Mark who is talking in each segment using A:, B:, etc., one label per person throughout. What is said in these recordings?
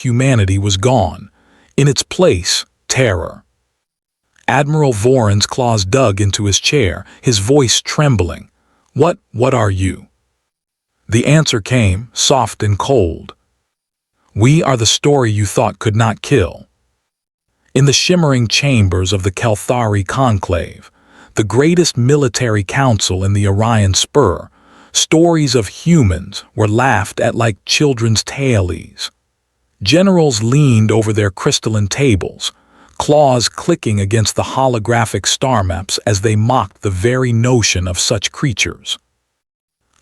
A: Humanity was gone. In its place, terror. Admiral Voron's claws dug into his chair, his voice trembling. What are you?" The answer came, soft and cold. "We are the story you thought could not kill." In the shimmering chambers of the Kelthari Conclave, the greatest military council in the Orion Spur, stories of humans were laughed at like children's tales. Generals leaned over their crystalline tables, claws clicking against the holographic star maps as they mocked the very notion of such creatures.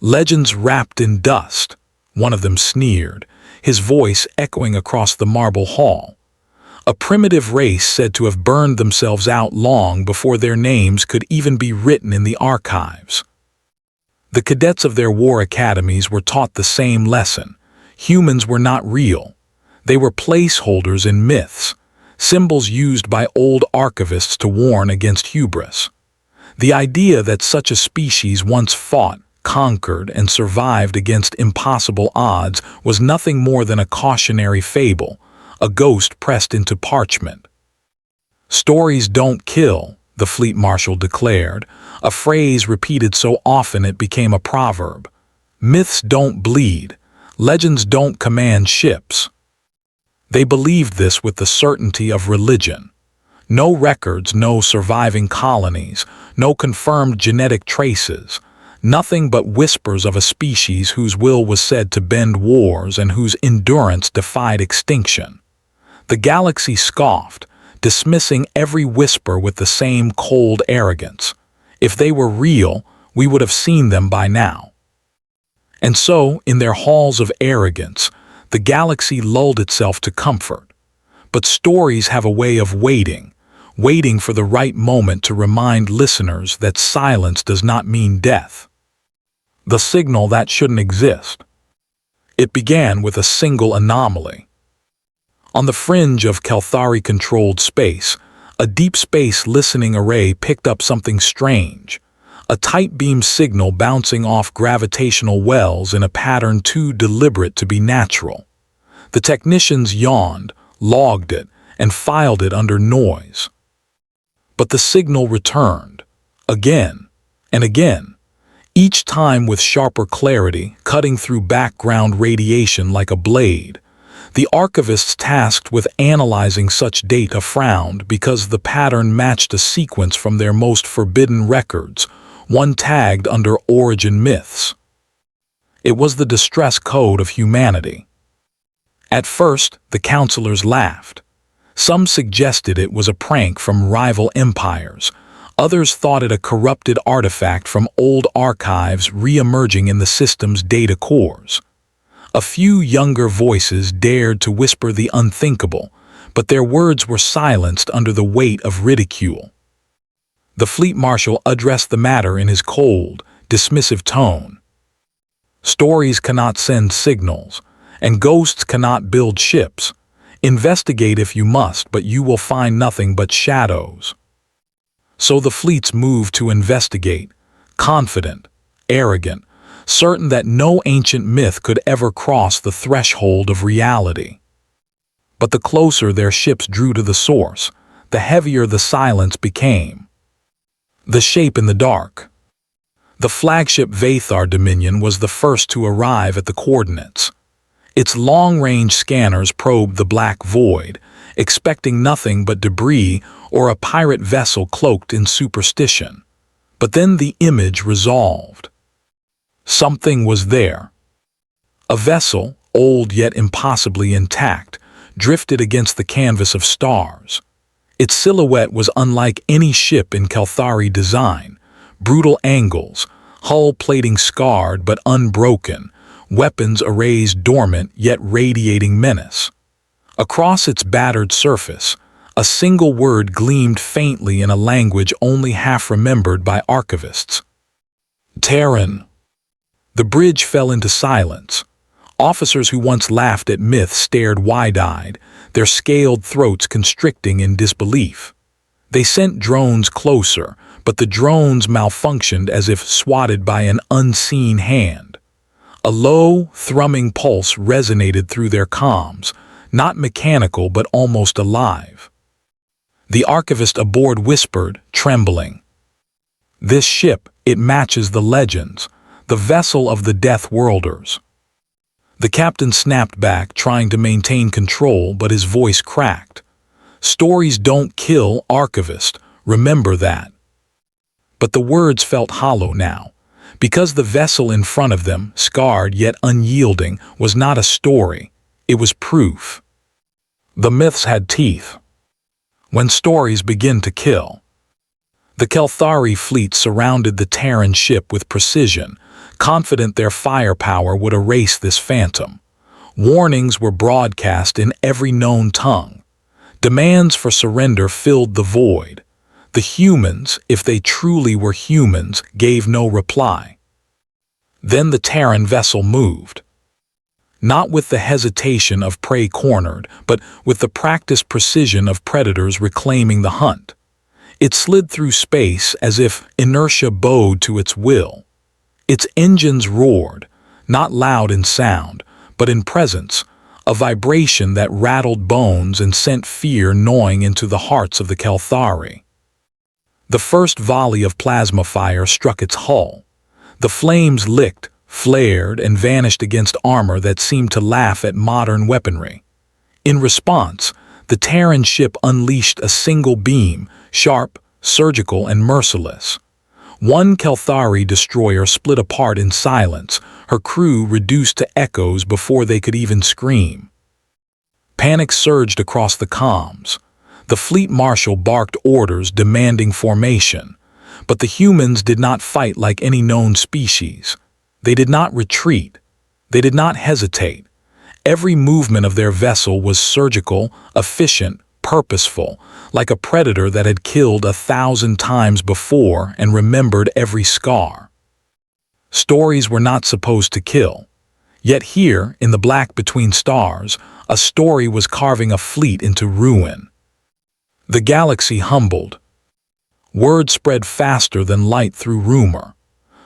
A: "Legends wrapped in dust," one of them sneered, his voice echoing across the marble hall. A primitive race said to have burned themselves out long before their names could even be written in the archives. The cadets of their war academies were taught the same lesson. Humans were not real. They were placeholders in myths, symbols used by old archivists to warn against hubris. The idea that such a species once fought, conquered, and survived against impossible odds was nothing more than a cautionary fable, a ghost pressed into parchment. "Stories don't kill," the fleet marshal declared, a phrase repeated so often it became a proverb. "Myths don't bleed. Legends don't command ships." They believed this with the certainty of religion. No records, no surviving colonies, no confirmed genetic traces, nothing but whispers of a species whose will was said to bend wars and whose endurance defied extinction. The galaxy scoffed, dismissing every whisper with the same cold arrogance. If they were real, we would have seen them by now. And so, in their halls of arrogance, the galaxy lulled itself to comfort. But stories have a way of waiting for the right moment to remind listeners that silence does not mean death. The signal that shouldn't exist. It began with a single anomaly. On the fringe of Kelthari-controlled space, a deep space listening array picked up something strange, a tight beam signal bouncing off gravitational wells in a pattern too deliberate to be natural. The technicians yawned, logged it, and filed it under noise. But the signal returned, again and again, each time with sharper clarity, cutting through background radiation like a blade. The archivists tasked with analyzing such data frowned because the pattern matched a sequence from their most forbidden records, one tagged under origin myths. It was the distress code of humanity. At first, the counselors laughed. Some suggested it was a prank from rival empires. Others thought it a corrupted artifact from old archives re-emerging in the system's data cores. A few younger voices dared to whisper the unthinkable, but their words were silenced under the weight of ridicule. The fleet marshal addressed the matter in his cold, dismissive tone. "Stories cannot send signals, and ghosts cannot build ships. Investigate if you must, but you will find nothing but shadows." So the fleets moved to investigate, confident, arrogant, certain that no ancient myth could ever cross the threshold of reality. But the closer their ships drew to the source, the heavier the silence became. The shape in the dark. The flagship Vathar Dominion was the first to arrive at the coordinates. Its long-range scanners probed the black void, expecting nothing but debris or a pirate vessel cloaked in superstition. But then the image resolved. Something was there. A vessel, old yet impossibly intact, drifted against the canvas of stars. Its silhouette was unlike any ship in Kelthari design. Brutal angles, hull plating scarred but unbroken, weapons arrays dormant yet radiating menace. Across its battered surface, a single word gleamed faintly in a language only half remembered by archivists. Terran. The bridge fell into silence. Officers who once laughed at myth stared wide-eyed, their scaled throats constricting in disbelief. They sent drones closer, but the drones malfunctioned as if swatted by an unseen hand. A low, thrumming pulse resonated through their comms, not mechanical but almost alive. The archivist aboard whispered, trembling, "This ship, it matches the legends, the vessel of the Death Worlders." The captain snapped back, trying to maintain control, but his voice cracked. "Stories don't kill, archivist, remember that." But the words felt hollow now, because the vessel in front of them, scarred yet unyielding, was not a story, it was proof. The myths had teeth. When stories begin to kill. The Kelthari fleet surrounded the Terran ship with precision, confident their firepower would erase this phantom. Warnings were broadcast in every known tongue. Demands for surrender filled the void. The humans, if they truly were humans, gave no reply. Then the Terran vessel moved. Not with the hesitation of prey cornered, but with the practiced precision of predators reclaiming the hunt. It slid through space as if inertia bowed to its will. Its engines roared, not loud in sound, but in presence, a vibration that rattled bones and sent fear gnawing into the hearts of the Kelthari. The first volley of plasma fire struck its hull. The flames licked, flared, and vanished against armor that seemed to laugh at modern weaponry. In response, the Terran ship unleashed a single beam, sharp, surgical, and merciless. One Kelthari destroyer split apart in silence, her crew reduced to echoes before they could even scream. Panic surged across the comms. The fleet marshal barked orders demanding formation, but the humans did not fight like any known species. They did not retreat. They did not hesitate. Every movement of their vessel was surgical, efficient, purposeful, like a predator that had killed 1,000 times before and remembered every scar. Stories were not supposed to kill. Yet here, in the black between stars, a story was carving a fleet into ruin. The galaxy humbled. Word spread faster than light through rumor.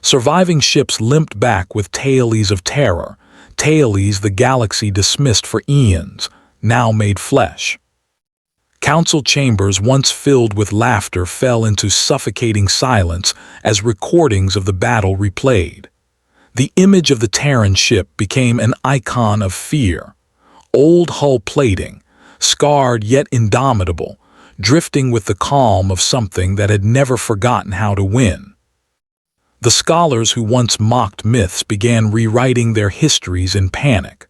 A: Surviving ships limped back with tales of terror, tales the galaxy dismissed for eons, now made flesh. Council chambers once filled with laughter fell into suffocating silence as recordings of the battle replayed. The image of the Terran ship became an icon of fear. Old hull plating, scarred yet indomitable, drifting with the calm of something that had never forgotten how to win. The scholars who once mocked myths began rewriting their histories in panic.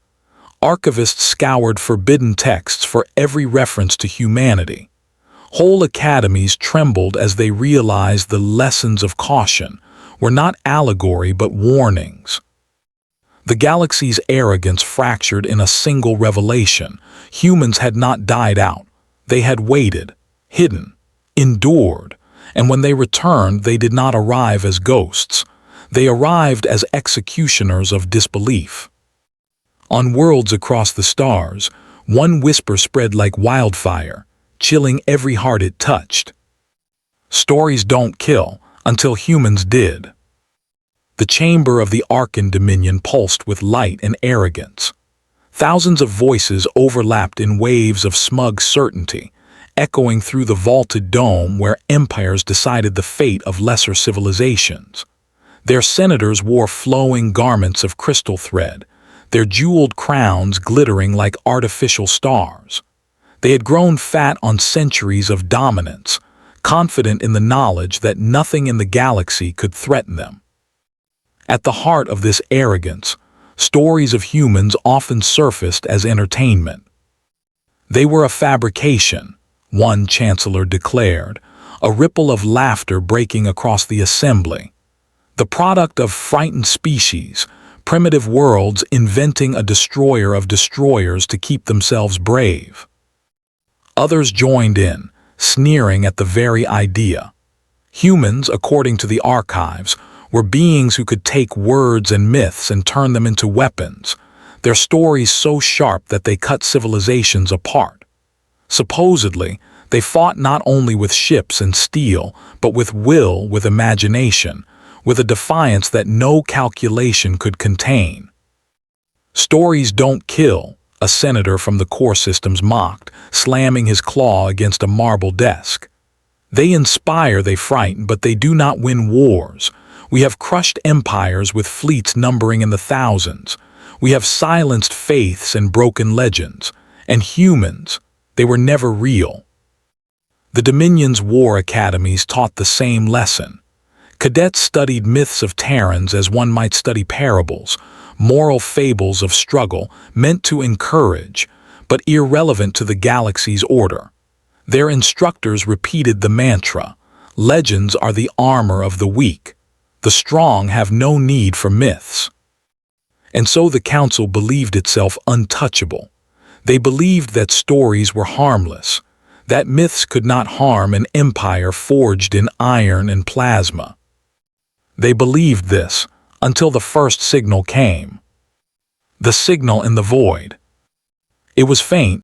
A: Archivists scoured forbidden texts for every reference to humanity. Whole academies trembled as they realized the lessons of caution were not allegory but warnings. The galaxy's arrogance fractured in a single revelation. Humans had not died out. They had waited, hidden, endured, and when they returned, they did not arrive as ghosts. They arrived as executioners of disbelief. On worlds across the stars, one whisper spread like wildfire, chilling every heart it touched. Stories don't kill until humans did. The chamber of the Arkan Dominion pulsed with light and arrogance. Thousands of voices overlapped in waves of smug certainty, echoing through the vaulted dome where empires decided the fate of lesser civilizations. Their senators wore flowing garments of crystal thread, their jeweled crowns glittering like artificial stars. They had grown fat on centuries of dominance, confident in the knowledge that nothing in the galaxy could threaten them. At the heart of this arrogance, stories of humans often surfaced as entertainment. They were a fabrication, one chancellor declared, a ripple of laughter breaking across the assembly. The product of frightened species, primitive worlds inventing a destroyer of destroyers to keep themselves brave. Others joined in, sneering at the very idea. Humans, according to the archives, were beings who could take words and myths and turn them into weapons, their stories so sharp that they cut civilizations apart. Supposedly, they fought not only with ships and steel, but with will, with imagination, with a defiance that no calculation could contain. Stories don't kill, a senator from the core systems mocked, slamming his claw against a marble desk. They inspire, they frighten, but they do not win wars. We have crushed empires with fleets numbering in the thousands. We have silenced faiths and broken legends. And humans, they were never real. The Dominion's war academies taught the same lesson. Cadets studied myths of Terrans as one might study parables, moral fables of struggle meant to encourage, but irrelevant to the galaxy's order. Their instructors repeated the mantra, legends are the armor of the weak. The strong have no need for myths. And so the Council believed itself untouchable. They believed that stories were harmless, that myths could not harm an empire forged in iron and plasma. They believed this until the first signal came. The signal in the void. It was faint,